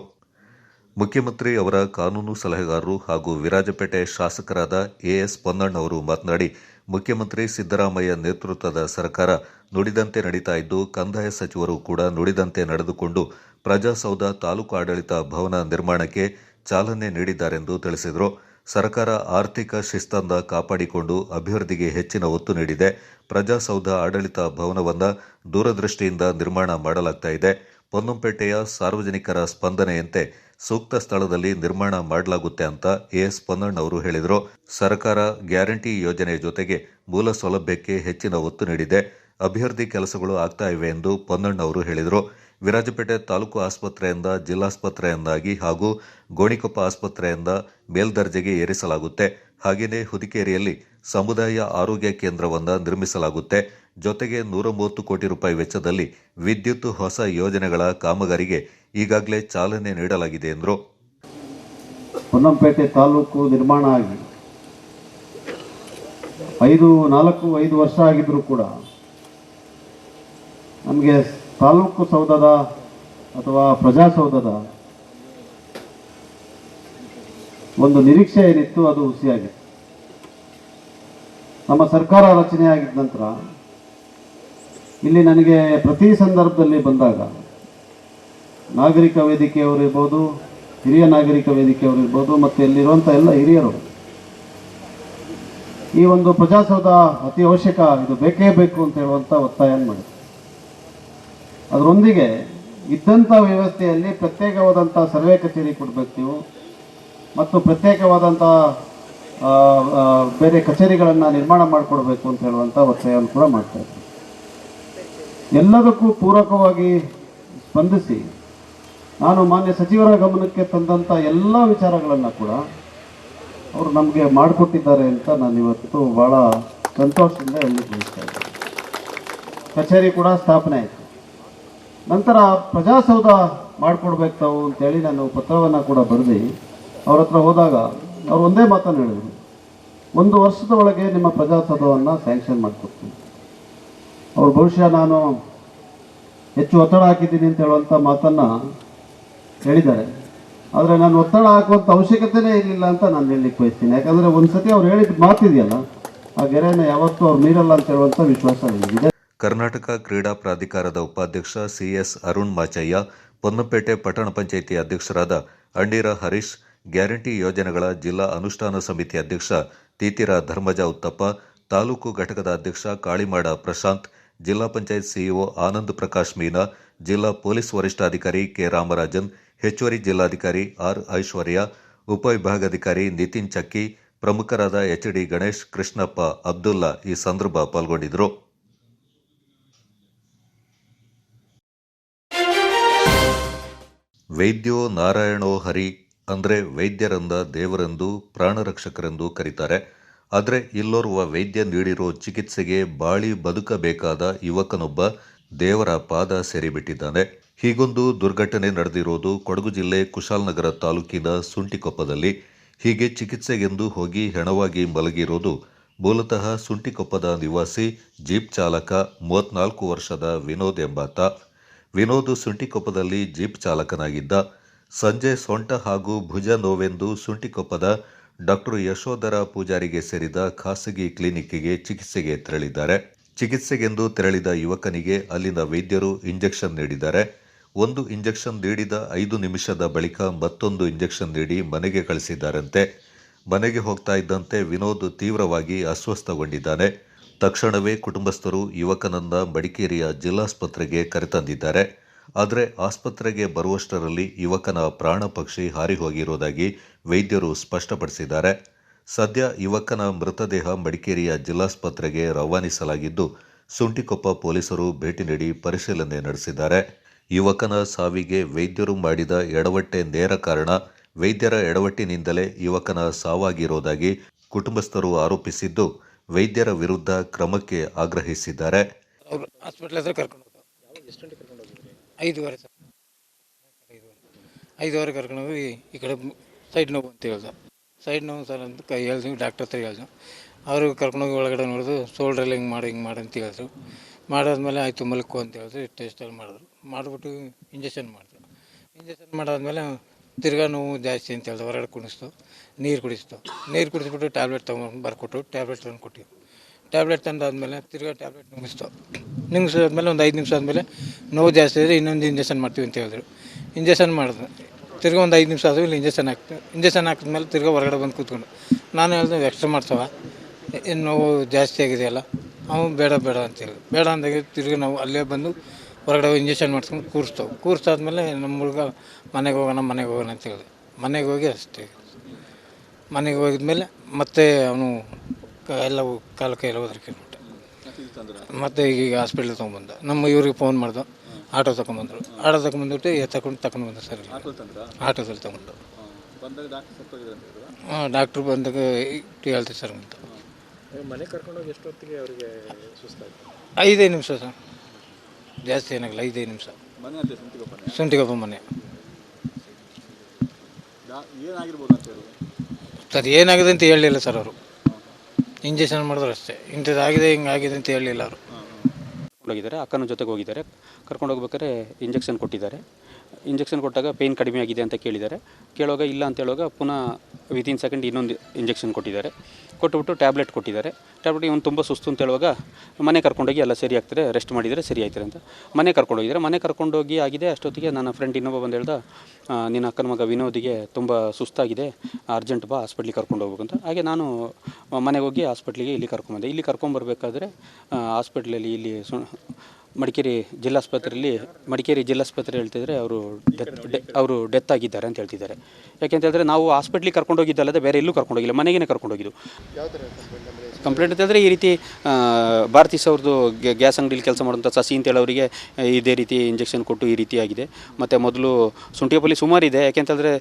ಮುಖ್ಯಮಂತ್ರಿ ಅವರ ಕಾನೂನು ಸಲಹೆಗಾರರು ಹಾಗೂ ವಿರಾಜಪೇಟೆ ಶಾಸಕರಾದ ಎಎಸ್ ಪೊನ್ನಣ್ಣ ಅವರು ಮಾತನಾಡಿ, ಮುಖ್ಯಮಂತ್ರಿ ಸಿದ್ದರಾಮಯ್ಯ ನೇತೃತ್ವದ ಸರ್ಕಾರ ನುಡಿದಂತೆ ನಡೀತಾ ಇದ್ದು, ಕಂದಾಯ ಸಚಿವರು ಕೂಡ ನುಡಿದಂತೆ ನಡೆದುಕೊಂಡು ಪ್ರಜಾಸೌಧ ತಾಲೂಕು ಆಡಳಿತ ಭವನ ನಿರ್ಮಾಣಕ್ಕೆ ಚಾಲನೆ ನೀಡಿದ್ದಾರೆಂದು ತಿಳಿಸಿದರು. ಸರ್ಕಾರ ಆರ್ಥಿಕ ಶಿಸ್ತನ್ನು ಕಾಪಾಡಿಕೊಂಡು ಅಭಿವೃದ್ಧಿಗೆ ಹೆಚ್ಚಿನ ಒತ್ತು ನೀಡಿದೆ. ಪ್ರಜಾಸೌಧ ಆಡಳಿತ ಭವನವನ್ನು ದೂರದೃಷ್ಟಿಯಿಂದ ನಿರ್ಮಾಣ ಮಾಡಲಾಗ್ತಾ ಇದೆ. ಪೊನ್ನಂಪೇಟೆಯ ಸಾರ್ವಜನಿಕರ ಸ್ಪಂದನೆಯಂತೆ ಸೂಕ್ತ ಸ್ಥಳದಲ್ಲಿ ನಿರ್ಮಾಣ ಮಾಡಲಾಗುತ್ತೆ ಅಂತ ಎಎಸ್ ಪೊನ್ನಣ್ಣ ಅವರು ಹೇಳಿದರು. ಸರ್ಕಾರ ಗ್ಯಾರಂಟಿ ಯೋಜನೆ ಜೊತೆಗೆ ಮೂಲ ಸೌಲಭ್ಯಕ್ಕೆ ಹೆಚ್ಚಿನ ಒತ್ತು ನೀಡಿದೆ. ಅಭಿವೃದ್ಧಿ ಕೆಲಸಗಳು ಆಗ್ತಾ ಇವೆ ಎಂದು ಪೊನ್ನಣ್ಣ ಅವರು ಹೇಳಿದರು. ವಿರಾಜಪೇಟೆ ತಾಲೂಕು ಆಸ್ಪತ್ರೆಯಿಂದ ಜಿಲ್ಲಾಸ್ಪತ್ರೆಯನ್ನಾಗಿ ಹಾಗೂ ಗೋಣಿಕೊಪ್ಪ ಆಸ್ಪತ್ರೆಯಿಂದ ಮೇಲ್ದರ್ಜೆಗೆ ಏರಿಸಲಾಗುತ್ತೆ. ಹಾಗೆಯೇ ಹುದಿಕೇರಿಯಲ್ಲಿ ಸಮುದಾಯ ಆರೋಗ್ಯ ಕೇಂದ್ರವನ್ನು ನಿರ್ಮಿಸಲಾಗುತ್ತೆ. ಜೊತೆಗೆ 130 ಕೋಟಿ ರೂಪಾಯಿ ವೆಚ್ಚದಲ್ಲಿ ವಿದ್ಯುತ್ ಹೊಸ ಯೋಜನೆಗಳ ಕಾಮಗಾರಿಗೆ ಈಗಾಗಲೇ ಚಾಲನೆ ನೀಡಲಾಗಿದೆ ಎಂದರು. ಪೊನ್ನಂಪೇಟೆ ತಾಲೂಕು ನಿರ್ಮಾಣ ಆಗಿ 5 ವರ್ಷ ಆಗಿದ್ರೂ ಕೂಡ ನಮಗೆ ತಾಲೂಕು ಸೌಧದ ಅಥವಾ ಪ್ರಜಾಸೌಧದ ಒಂದು ನಿರೀಕ್ಷೆ ಏನಿತ್ತು ಅದು ಹುಸಿಯಾಗಿತ್ತು. ನಮ್ಮ ಸರ್ಕಾರ ರಚನೆ ಆಗಿದ ನಂತರ ಇಲ್ಲಿ ನನಗೆ ಪ್ರತಿ ಸಂದರ್ಭದಲ್ಲಿ ಬಂದಾಗ ನಾಗರಿಕ ವೇದಿಕೆಯವರು ಇರ್ಬೋದು, ಹಿರಿಯ ನಾಗರಿಕ ವೇದಿಕೆಯವರು ಇರ್ಬೋದು, ಮತ್ತು ಇಲ್ಲಿರುವಂಥ ಎಲ್ಲ ಹಿರಿಯರು ಈ ಒಂದು ಪ್ರಜಾಸೌಧ ಅತಿ ಅವಶ್ಯಕ, ಇದು ಬೇಕೇ ಬೇಕು ಅಂತ ಹೇಳುವಂಥ ಒತ್ತಾಯ ಮಾಡಿದ್ರು. ಅದರೊಂದಿಗೆ ಇದ್ದಂಥ ವ್ಯವಸ್ಥೆಯಲ್ಲಿ ಪ್ರತ್ಯೇಕವಾದಂಥ ಸರ್ವೆ ಕಚೇರಿ ಕೊಡಬೇಕು ನೀವು, ಮತ್ತು ಪ್ರತ್ಯೇಕವಾದಂಥ ಬೇರೆ ಕಚೇರಿಗಳನ್ನು ನಿರ್ಮಾಣ ಮಾಡಿಕೊಡ್ಬೇಕು ಅಂತ ಹೇಳುವಂಥ ಒತ್ತಾಯವನ್ನು ಕೂಡ ಮಾಡ್ತಾಯಿದ್ರು. ಎಲ್ಲದಕ್ಕೂ ಪೂರಕವಾಗಿ ಸ್ಪಂದಿಸಿ ನಾನು ಮಾನ್ಯ ಸಚಿವರ ಗಮನಕ್ಕೆ ತಂದಂಥ ಎಲ್ಲ ವಿಚಾರಗಳನ್ನು ಕೂಡ ಅವರು ನಮಗೆ ಮಾಡಿಕೊಟ್ಟಿದ್ದಾರೆ ಅಂತ ನಾನು ಇವತ್ತು ಭಾಳ ಸಂತೋಷದಿಂದ ಹೇಳಲಿಕ್ಕೆ ಬಯಸ್ತಾ ಇದ್ದೀನಿ. ಕಚೇರಿ ಕೂಡ ಸ್ಥಾಪನೆ ಆಯಿತು. ನಂತರ ಪ್ರಜಾಸೌಧ ಮಾಡಿಕೊಡ್ಬೇಕು ತಾವು ಅಂತೇಳಿ ನಾನು ಪತ್ರವನ್ನು ಕೂಡ ಬರೆದು ಅವ್ರ ಹತ್ರ ಹೋದಾಗ ಅವ್ರು ಒಂದೇ ಮಾತನ್ನು ಹೇಳಿದರು, 1 ವರ್ಷದ ಒಳಗೆ ನಿಮ್ಮ ಪ್ರಜಾಸೌಧವನ್ನು ಸ್ಯಾಂಕ್ಷನ್ ಮಾಡಿಕೊಡ್ತೀನಿ. ಅವ್ರು ಬಹುಶಃ ನಾನು ಹೆಚ್ಚು ಒತ್ತಡ ಹಾಕಿದ್ದೀನಿ ಅಂತ ಹೇಳುವಂಥ ಮಾತನ್ನು ಹೇಳಿದ್ದಾರೆ. ಆದರೆ ನಾನು ಒತ್ತಡ ಹಾಕುವಂಥ ಅವಶ್ಯಕತೆಯೇ ಇರಲಿಲ್ಲ ಅಂತ ನಾನು ಹೇಳಲಿಕ್ಕೆ ಬಯಸ್ತೀನಿ. ಯಾಕಂದರೆ ಒಂದು ಸತಿ ಅವ್ರು ಹೇಳಿದ ಮಾತಿದೆಯಲ್ಲ, ಆ ಗೆರೆಯನ್ನು ಯಾವತ್ತೂ ಅವ್ರು ಮೀರಲ್ಲ ಅಂತ ಹೇಳುವಂಥ ವಿಶ್ವಾಸ ನನಗಿದೆ. ಕರ್ನಾಟಕ ಕ್ರೀಡಾ ಪ್ರಾಧಿಕಾರದ ಉಪಾಧ್ಯಕ್ಷ ಸಿಎಸ್ ಅರುಣ್ ಮಾಚಯ್ಯ, ಪೊನ್ನಂಪೇಟೆ ಪಟ್ಟಣ ಪಂಚಾಯಿತಿ ಅಧ್ಯಕ್ಷರಾದ ಅಣ್ಣೀರ ಹರೀಶ್, ಗ್ಯಾರಂಟಿ ಯೋಜನೆಗಳ ಜಿಲ್ಲಾ ಅನುಷ್ಠಾನ ಸಮಿತಿ ಅಧ್ಯಕ್ಷ ತೀತಿರ ಧರ್ಮಜ ಉತ್ತಪ್ಪ, ತಾಲೂಕು ಘಟಕದ ಅಧ್ಯಕ್ಷ ಕಾಳಿಮಾಡ ಪ್ರಶಾಂತ್, ಜಿಲ್ಲಾ ಪಂಚಾಯತ್ ಸಿಇಒ ಆನಂದ್ ಪ್ರಕಾಶ್ ಮೀನಾ, ಜಿಲ್ಲಾ ಪೊಲೀಸ್ ವರಿಷ್ಠಾಧಿಕಾರಿ ಕೆ ರಾಮರಾಜನ್, ಹೆಚ್ಚುವರಿ ಜಿಲ್ಲಾಧಿಕಾರಿ ಆರ್ ಐಶ್ವರ್ಯ, ಉಪವಿಭಾಗಾಧಿಕಾರಿ ನಿತಿನ್ ಚಕ್ಕಿ, ಪ್ರಮುಖರಾದ ಎಚ್ಡಿ ಗಣೇಶ್, ಕೃಷ್ಣಪ್ಪ, ಅಬ್ದುಲ್ಲಾ ಈ ಸಂದರ್ಭ ಪಾಲ್ಗೊಂಡಿದ್ದರು. ವೈದ್ಯೋ ನಾರಾಯಣೋ ಹರಿ ಅಂದರೆ ವೈದ್ಯರನ್ನ ದೇವರೆಂದು ಪ್ರಾಣರಕ್ಷಕರೆಂದು ಕರೀತಾರೆ. ಆದರೆ ಇಲ್ಲೋರ್ವ ವೈದ್ಯ ನೀಡಿರೋ ಚಿಕಿತ್ಸೆಗೆ ಬಾಳಿ ಬದುಕಬೇಕಾದ ಯುವಕನೊಬ್ಬ ದೇವರ ಪಾದ ಸೇರಿಬಿಟ್ಟಿದ್ದಾನೆ. ಹೀಗೊಂದು ದುರ್ಘಟನೆ ನಡೆದಿರೋದು ಕೊಡಗು ಜಿಲ್ಲೆ ಕುಶಾಲನಗರ ತಾಲೂಕಿನ ಸುಂಟಿಕೊಪ್ಪದಲ್ಲಿ. ಹೀಗೆ ಚಿಕಿತ್ಸೆಗೆಂದು ಹೋಗಿ ಹೆಣವಾಗಿ ಮಲಗಿರೋದು ಮೂಲತಃ ಸುಂಟಿಕೊಪ್ಪದ ನಿವಾಸಿ ಜೀಪ್ ಚಾಲಕ 34 ವರ್ಷದ ವಿನೋದ್ ಎಂಬಾತ. ವಿನೋದ್ ಸುಂಟಿಕೊಪ್ಪದಲ್ಲಿ ಜೀಪ್ ಚಾಲಕನಾಗಿದ್ದ. ಸಂಜೆ ಸೊಂಟ ಹಾಗೂ ಭುಜ ನೋವೆಂದು ಸುಂಟಿಕೊಪ್ಪದ ಡಾಕ್ಟರ್ ಯಶೋಧರ ಪೂಜಾರಿಗೆ ಸೇರಿದ ಖಾಸಗಿ ಕ್ಲಿನಿಕ್ಗೆ ಚಿಕಿತ್ಸೆಗೆ ತೆರಳಿದ್ದಾರೆ. ಚಿಕಿತ್ಸೆಗೆಂದು ತೆರಳಿದ ಯುವಕನಿಗೆ ಅಲ್ಲಿನ ವೈದ್ಯರು ಇಂಜೆಕ್ಷನ್ ನೀಡಿದ್ದಾರೆ. ಒಂದು ಇಂಜೆಕ್ಷನ್ ನೀಡಿದ 5 ನಿಮಿಷದ ಬಳಿಕ ಮತ್ತೊಂದು ಇಂಜೆಕ್ಷನ್ ನೀಡಿ ಮನೆಗೆ ಕಳಿಸಿದ್ದಾರಂತೆ. ಮನೆಗೆ ಹೋಗ್ತಾ ಇದ್ದಂತೆ ವಿನೋದ್ ತೀವ್ರವಾಗಿ ಅಸ್ವಸ್ಥಗೊಂಡಿದ್ದಾನೆ. ತಕ್ಷಣವೇ ಕುಟುಂಬಸ್ಥರು ಯುವಕನನ್ನ ಮಡಿಕೇರಿಯ ಜಿಲ್ಲಾಸ್ಪತ್ರೆಗೆ ಕರೆತಂದಿದ್ದಾರೆ. ಆದರೆ ಆಸ್ಪತ್ರೆಗೆ ಬರುವಷ್ಟರಲ್ಲಿ ಯುವಕನ ಪ್ರಾಣ ಪಕ್ಷಿ ಹಾರಿ ಹೋಗಿರುವುದಾಗಿ ವೈದ್ಯರು ಸ್ಪಷ್ಟಪಡಿಸಿದ್ದಾರೆ. ಸದ್ಯ ಯುವಕನ ಮೃತದೇಹ ಮಡಿಕೇರಿಯ ಜಿಲ್ಲಾಸ್ಪತ್ರೆಗೆ ರವಾನಿಸಲಾಗಿದ್ದು, ಸುಂಟಿಕೊಪ್ಪ ಪೊಲೀಸರು ಭೇಟಿ ನೀಡಿ ಪರಿಶೀಲನೆ ನಡೆಸಿದ್ದಾರೆ. ಯುವಕನ ಸಾವಿಗೆ ವೈದ್ಯರು ಮಾಡಿದ ಎಡವಟ್ಟೆ ನೇರ ಕಾರಣ. ವೈದ್ಯರ ಎಡವಟ್ಟಿನಿಂದಲೇ ಯುವಕನ ಸಾವಾಗಿರುವುದಾಗಿ ಕುಟುಂಬಸ್ಥರು ಆರೋಪಿಸಿದ್ದು, ವೈದ್ಯರ ವಿರುದ್ಧ ಕ್ರಮಕ್ಕೆ ಆಗ್ರಹಿಸಿದ್ದಾರೆ. ಅವರು ಹಾಸ್ಪಿಟ್ಲ್ ಹತ್ರ ಕರ್ಕೊಂಡು ಹೋಗೋದು 5:15 ಸರ್. 5:15 ಕರ್ಕೊಂಡು ಹೋಗಿ ಈ ಕಡೆ ಸೈಡ್ ನೋವು ಅಂತ ಹೇಳ್ದ. ಸೈಡ್ ನೋವು ಸರ್ ಅಂತ ಹೇಳಿದ್ವಿ, ಡಾಕ್ಟರ್ ಹತ್ರ ಹೇಳಿದ್ವಿ. ಅವರು ಕರ್ಕೊಂಡೋಗಿ ಒಳಗಡೆ ನೋಡಿದ್ರು, ಶೋಲ್ಡ್ರಲ್ಲಿ ಹಿಂಗೆ ಮಾಡಿ ಅಂತ ಹೇಳಿದ್ರು. ಮಾಡಾದ್ಮೇಲೆ ಆಯಿತು ಮಲ್ಕೋ ಅಂತ ಹೇಳಿದ್ರು. ಟೆಸ್ಟಲ್ಲಿ ಮಾಡಿದ್ರು. ಮಾಡಿಬಿಟ್ಟು ಇಂಜೆಕ್ಷನ್ ಮಾಡಿದ್ರು. ಇಂಜೆಕ್ಷನ್ ಮಾಡಾದ್ಮೇಲೆ ತಿರ್ಗಾ ನೋವು ಜಾಸ್ತಿ ಅಂತ ಹೇಳ್ದು. ಹೊರಗಡೆ ಕುಣಿಸ್ತು, ನೀರು ಕುಡಿಸ್ಬಿಟ್ಟು ಟ್ಯಾಬ್ಲೆಟ್ ತೊಗೊಂಡು ಬರ್ಕೊಟ್ಟು ಟ್ಯಾಬ್ಲೆಟ್ ತಂದು ಕೊಟ್ಟಿವಿ. ಟ್ಯಾಬ್ಲೆಟ್ ತಂದಾದ್ಮೇಲೆ ತಿರ್ಗಾ ಟ್ಯಾಬ್ಲೆಟ್ ನುಂಗಿಸಿದ್ಮೇಲೆ ಒಂದು 5 ನಿಮಿಷ ಆದಮೇಲೆ ನೋವು ಜಾಸ್ತಿ ಇದೆ, ಇನ್ನೊಂದು ಇಂಜೆಕ್ಷನ್ ಮಾಡ್ತೀವಿ ಅಂತ ಹೇಳಿದ್ರು. ಇಂಜೆಕ್ಷನ್ ಮಾಡಿದ್ರು. ತಿರ್ಗಾ ಒಂದು 5 ನಿಮಿಷ ಆದಮೇಲೆ ಇಂಜೆಕ್ಷನ್ ಹಾಕಿದ್ಮೇಲೆ ತಿರ್ಗಾ ಹೊರಗಡೆ ಬಂದು ಕೂತ್ಕೊಂಡು ನಾನು ಹೇಳಿದೆ ಎಕ್ಸ್ಟ್ರಾ ಮಾಡ್ಸವ, ಏನು ನೋವು ಜಾಸ್ತಿ ಆಗಿದೆಯಲ್ಲ. ಅವನು ಬೇಡ ಅಂತ ಹೇಳಿದ್ರು. ಬೇಡ ಅಂದಾಗ ತಿರ್ಗಿ ನಾವು ಅಲ್ಲೇ ಬಂದು ಹೊರಗಡೆ ಇಂಜೆಕ್ಷನ್ ಮಾಡಿಸ್ಕೊಂಡು ಕೂರಿಸಾದ್ಮೇಲೆ ನಮ್ಮ ಹುಡುಗ ಮನೆಗೆ ಹೋಗೋಣ ಅಂತ ಹೇಳಿದೆ. ಮನೆಗೆ ಹೋಗಿ ಅಷ್ಟೇ. ಮನೆಗೆ ಹೋಗಿದ್ಮೇಲೆ ಮತ್ತೆ ಅವನು ಎಲ್ಲ ಕಾಲು ಕೈಯಲ್ಲಿ ಹೋದ್ರಕ್ಕೆಬಿಟ್ಟು ಮತ್ತೆ ಈಗ ಹಾಸ್ಪಿಟ್ಲಿಗೆ ತೊಗೊಂಬಂದ. ನಮ್ಮ ಇವ್ರಿಗೆ ಫೋನ್ ಮಾಡ್ದು, ಆಟೋ ತಗೊಂಬಂದ್ಬಿಟ್ಟು ತಗೊಂಡು ಬಂದ ಸರ್. ಆಟೋದಲ್ಲಿ ತೊಗೊಂಡು ಡಾಕ್ಟ್ರು ಬಂದಾಗ ಹೇಳ್ತೀವಿ ಸರ್ ಅಂತ. ಮನೆ ಕರ್ಕೊಂಡೋಗಿ ಎಷ್ಟೊತ್ತಿಗೆ ಅವರಿಗೆ ಸುಸ್ತಾಯಿತು? 5 ನಿಮಿಷ ಸರ್, ಜಾಸ್ತಿ ಏನಾಗಲ್ಲ. 5 ನಿಮಿಷ. ಸುಂಟಿಗೊಪ್ಪ ಮನೆ. ಏನಾಗಿರ್ಬೋದು ಅಂತ ಹೇಳಿ ಸರ್ ಏನಾಗಿದೆ ಅಂತ ಹೇಳಲಿಲ್ಲ ಸರ್ ಅವರು. ಇಂಜೆಕ್ಷನ್ ಮಾಡಿದ್ರು ಅಷ್ಟೇ. ಇಂಥದ್ದಾಗಿದೆ ಹಿಂಗಾಗಿದೆ ಅಂತ ಹೇಳಲಿಲ್ಲ ಅವರು. ಹೋಗಿದ್ದಾರೆ, ಅಕ್ಕನ ಜೊತೆಗೆ ಹೋಗಿದ್ದಾರೆ. ಕರ್ಕೊಂಡು ಹೋಗ್ಬೇಕಾದ್ರೆ ಇಂಜೆಕ್ಷನ್ ಕೊಟ್ಟಿದ್ದಾರೆ. ಇಂಜೆಕ್ಷನ್ ಕೊಟ್ಟಾಗ ಪೇಯ್ನ್ ಕಡಿಮೆ ಆಗಿದೆ ಅಂತ ಕೇಳುವಾಗ ಇಲ್ಲ ಅಂತ ಹೇಳುವಾಗ ಪುನಃ ವಿತಿನ್ ಸೆಕೆಂಡ್ ಇನ್ನೊಂದು ಇಂಜೆಕ್ಷನ್ ಕೊಟ್ಟಿದ್ದಾರೆ. ಕೊಟ್ಟುಬಿಟ್ಟು ಟ್ಯಾಬ್ಲೆಟ್ ಕೊಟ್ಟಿದ್ದಾರೆ. ಟ್ಯಾಬ್ಲೆಟ್ ಇವನು ತುಂಬ ಸುಸ್ತು ಅಂತ ಹೇಳುವಾಗ ಮನೆ ಕರ್ಕೊಂಡೋಗಿ ಎಲ್ಲ ಸರಿ ಆಗ್ತಾರೆ, ರೆಸ್ಟ್ ಮಾಡಿದರೆ ಸರಿ ಆಯ್ತಾರೆ ಅಂತ ಮನೆ ಕರ್ಕೊಂಡೋಗಿದ್ದಾರೆ. ಮನೆ ಕರ್ಕೊಂಡೋಗಿ ಆಗಿದೆ ಅಷ್ಟೊತ್ತಿಗೆ ನನ್ನ ಫ್ರೆಂಡ್ ಇನ್ನೊಬ್ಬ ಬಂದು ಹೇಳ್ದ, ನಿನ್ನ ಅಕ್ಕನ ಮಗ ವಿನೋದಿಗೆ ತುಂಬ ಸುಸ್ತಾಗಿದೆ, ಅರ್ಜೆಂಟ್ ಬಾ ಹಾಸ್ಪಿಟ್ಲಿಗೆ ಕರ್ಕೊಂಡು ಹೋಗ್ಬೇಕಂತ. ಹಾಗೆ ನಾನು ಮನೆಗೆ ಹೋಗಿ ಹಾಸ್ಪಿಟ್ಲಿಗೆ ಇಲ್ಲಿ ಕರ್ಕೊಂಬಂದೆ. ಇಲ್ಲಿ ಕರ್ಕೊಂಬರ್ಬೇಕಾದ್ರೆ ಹಾಸ್ಪಿಟ್ಲಲ್ಲಿ ಇಲ್ಲಿ ಮಡಿಕೇರಿ ಜಿಲ್ಲಾಸ್ಪತ್ರೆ ಹೇಳ್ತಿದ್ರೆ ಅವರು ಡೆತ್ ಆಗಿದ್ದಾರೆ ಅಂತ ಹೇಳ್ತಿದ್ದಾರೆ. ಯಾಕೆಂತ ಹೇಳಿದ್ರೆ ನಾವು ಹಾಸ್ಪಿಟ್ಲಿಗೆ ಕರ್ಕೊಂಡೋಗಿದ್ದಲ್ಲದೆ ಬೇರೆ ಎಲ್ಲೂ ಕರ್ಕೊಂಡೋಗಿಲ್ಲ, ಮನೆಗೇ ಕರ್ಕೊಂಡೋಗಿದ್ದು. ಕಂಪ್ಲೇಂಟ್ ಅಂತಂದರೆ ಈ ರೀತಿ ಭಾರತೀಸ್ ಅವ್ರದ್ದು ಗ್ಯಾಸ್ ಅಂಗಡಿಲಿ ಕೆಲಸ ಮಾಡುವಂಥ ಸಸಿ ಅಂತ ಹೇಳೋರಿಗೆ ಇದೇ ರೀತಿ ಇಂಜೆಕ್ಷನ್ ಕೊಟ್ಟು ಈ ರೀತಿ ಆಗಿದೆ. ಮತ್ತು ಮೊದಲು ಸುಂಟಿಗೊಪ್ಪಲ್ಲಿ ಸುಮಾರು ಇದೆ. ಯಾಕೆಂತಂದರೆ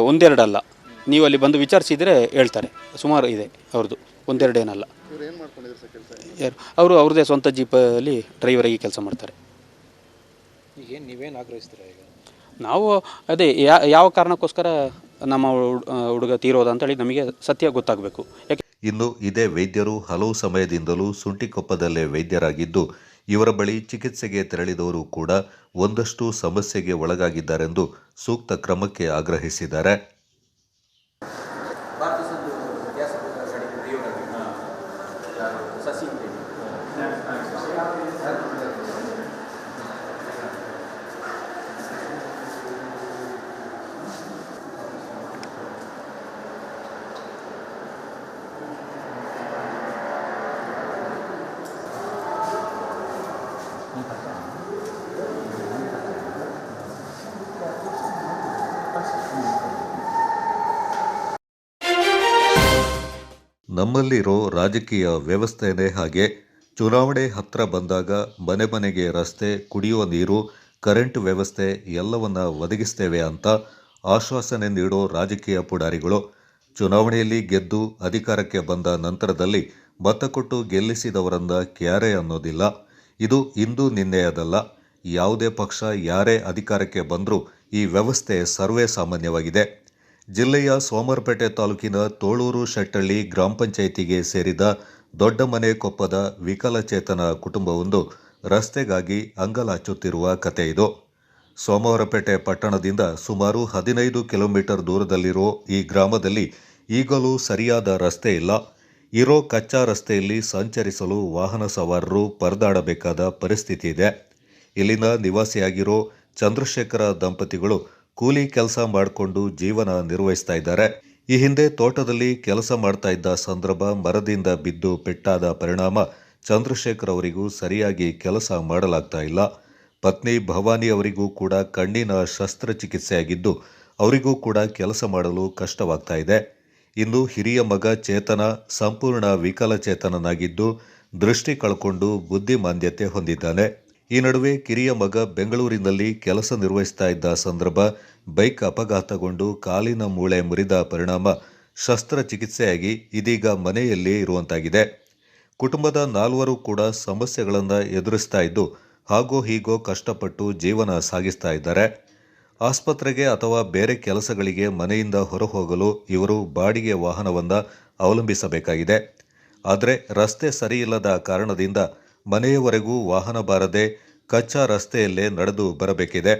1-2 ಅಲ್ಲ, ನೀವು ಅಲ್ಲಿ ಬಂದು ವಿಚಾರಿಸಿದರೆ ಹೇಳ್ತಾರೆ, ಸುಮಾರು ಇದೆ ಅವ್ರದ್ದು, 1-2 ಏನಲ್ಲ. ಅವ್ರದ್ದೇ ಸ್ವಂತ ಜೀಪಲ್ಲಿ ಡ್ರೈವರಾಗಿ ಕೆಲಸ ಮಾಡ್ತಾರೆ. ನೀವೇನು ಆಗ್ರಹಿಸ್ತೀರಾ ಈಗ? ನಾವು ಅದೇ ಯಾವ ಕಾರಣಕ್ಕೋಸ್ಕರ ನಮ್ಮ ಹುಡುಗ ತೀರೋದ ಅಂತೇಳಿ ನಮಗೆ ಸತ್ಯ ಗೊತ್ತಾಗಬೇಕು. ಯಾಕೆ ಇನ್ನು ಇದೇ ವೈದ್ಯರು ಹಲವು ಸಮಯದಿಂದಲೂ ಸುಂಟಿಕೊಪ್ಪದಲ್ಲೇ ವೈದ್ಯರಾಗಿದ್ದು, ಇವರ ಬಳಿ ಚಿಕಿತ್ಸೆಗೆ ತೆರಳಿದವರು ಕೂಡ ಒಂದಷ್ಟು ಸಮಸ್ಯೆಗೆ ಒಳಗಾಗಿದ್ದಾರೆಂದು ಸೂಕ್ತ ಕ್ರಮಕ್ಕೆ ಆಗ್ರಹಿಸಿದ್ದಾರೆ. ನಮ್ಮಲ್ಲಿರೋ ರಾಜಕೀಯ ವ್ಯವಸ್ಥೆನೇ ಹಾಗೆ. ಚುನಾವಣೆ ಹತ್ರ ಬಂದಾಗ ಮನೆಗೆ ರಸ್ತೆ, ಕುಡಿಯುವ ನೀರು, ಕರೆಂಟ್ ವ್ಯವಸ್ಥೆ ಎಲ್ಲವನ್ನ ಒದಗಿಸ್ತೇವೆ ಅಂತ ಆಶ್ವಾಸನೆ ನೀಡೋ ರಾಜಕೀಯ ಪುಡಾರಿಗಳು ಚುನಾವಣೆಯಲ್ಲಿ ಗೆದ್ದು ಅಧಿಕಾರಕ್ಕೆ ಬಂದ ನಂತರದಲ್ಲಿ ಮತ ಕೊಟ್ಟು ಗೆಲ್ಲಿಸಿದವರನ್ನ ಕ್ಯಾರೆ ಅನ್ನೋದಿಲ್ಲ. ಇದು ಇಂದು ನಿನ್ನೆಯದಲ್ಲ. ಯಾವುದೇ ಪಕ್ಷ ಯಾರೇ ಅಧಿಕಾರಕ್ಕೆ ಬಂದರೂ ಈ ವ್ಯವಸ್ಥೆ ಸರ್ವೇ ಸಾಮಾನ್ಯವಾಗಿದೆ. ಜಿಲ್ಲೆಯ ಸೋಮವಾರಪೇಟೆ ತಾಲೂಕಿನ ತೋಳೂರು ಶೆಟ್ಟಳ್ಳಿ ಗ್ರಾಮ ಪಂಚಾಯಿತಿಗೆ ಸೇರಿದ ದೊಡ್ಡಮನೆ ಕೊಪ್ಪದ ವಿಕಲಚೇತನ ಕುಟುಂಬವೊಂದು ರಸ್ತೆಗಾಗಿ ಅಂಗಲಾಚುತ್ತಿರುವ ಕತೆ ಇದು. ಸೋಮವಾರಪೇಟೆ ಪಟ್ಟಣದಿಂದ ಸುಮಾರು 15 ಕಿಲೋಮೀಟರ್ ದೂರದಲ್ಲಿರೋ ಈ ಗ್ರಾಮದಲ್ಲಿ ಈಗಲೂ ಸರಿಯಾದ ರಸ್ತೆ ಇಲ್ಲ. ಇರೋ ಕಚ್ಚಾ ರಸ್ತೆಯಲ್ಲಿ ಸಂಚರಿಸಲು ವಾಹನ ಸವಾರರು ಪರದಾಡಬೇಕಾದ ಪರಿಸ್ಥಿತಿ ಇದೆ. ಇಲ್ಲಿನ ನಿವಾಸಿಯಾಗಿರೋ ಚಂದ್ರಶೇಖರ ದಂಪತಿಗಳು ಕೂಲಿ ಕೆಲಸ ಮಾಡಿಕೊಂಡು ಜೀವನ ನಿರ್ವಹಿಸ್ತಾ ಇದ್ದಾರೆ. ಈ ಹಿಂದೆ ತೋಟದಲ್ಲಿ ಕೆಲಸ ಮಾಡ್ತಾ ಇದ್ದ ಸಂದರ್ಭ ಮರದಿಂದ ಬಿದ್ದು ಪೆಟ್ಟಾದ ಪರಿಣಾಮ ಚಂದ್ರಶೇಖರ್ ಅವರಿಗೂ ಸರಿಯಾಗಿ ಕೆಲಸ ಮಾಡಲಾಗ್ತಾ ಇಲ್ಲ. ಪತ್ನಿ ಭವಾನಿ ಅವರಿಗೂ ಕೂಡ ಕಣ್ಣಿನ ಶಸ್ತ್ರಚಿಕಿತ್ಸೆಯಾಗಿದ್ದು ಅವರಿಗೂ ಕೂಡ ಕೆಲಸ ಮಾಡಲು ಕಷ್ಟವಾಗ್ತಾ ಇದೆ. ಇನ್ನು ಹಿರಿಯ ಮಗ ಚೇತನ ಸಂಪೂರ್ಣ ವಿಕಲಚೇತನನಾಗಿದ್ದು ದೃಷ್ಟಿ ಕಳ್ಕೊಂಡು ಬುದ್ಧಿಮಾಂದ್ಯತೆ ಹೊಂದಿದ್ದಾನೆ. ಈ ನಡುವೆ ಕಿರಿಯ ಮಗ ಬೆಂಗಳೂರಿನಲ್ಲಿ ಕೆಲಸ ನಿರ್ವಹಿಸ್ತಾ ಇದ್ದ ಸಂದರ್ಭ ಬೈಕ್ ಅಪಘಾತಗೊಂಡು ಕಾಲಿನ ಮೂಳೆ ಮುರಿದ ಪರಿಣಾಮ ಶಸ್ತ್ರಚಿಕಿತ್ಸೆಯಾಗಿ ಇದೀಗ ಮನೆಯಲ್ಲೇ ಇರುವಂತಾಗಿದೆ. ಕುಟುಂಬದ 4 ಕೂಡ ಸಮಸ್ಯೆಗಳನ್ನು ಎದುರಿಸ್ತಾ ಇದ್ದು ಹಾಗೋ ಹೀಗೋ ಕಷ್ಟಪಟ್ಟು ಜೀವನ ಸಾಗಿಸ್ತಾ ಇದ್ದಾರೆ. ಆಸ್ಪತ್ರೆಗೆ ಅಥವಾ ಬೇರೆ ಕೆಲಸಗಳಿಗೆ ಮನೆಯಿಂದ ಹೊರಹೋಗಲು ಇವರು ಬಾಡಿಗೆ ವಾಹನವನ್ನು ಅವಲಂಬಿಸಬೇಕಾಗಿದೆ. ಆದರೆ ರಸ್ತೆ ಸರಿಯಿಲ್ಲದ ಕಾರಣದಿಂದ ಮನೆಯವರೆಗೂ ವಾಹನ ಬಾರದೆ ಕಚ್ಚಾ ರಸ್ತೆಯಲ್ಲೇ ನಡೆದು ಬರಬೇಕಿದೆ.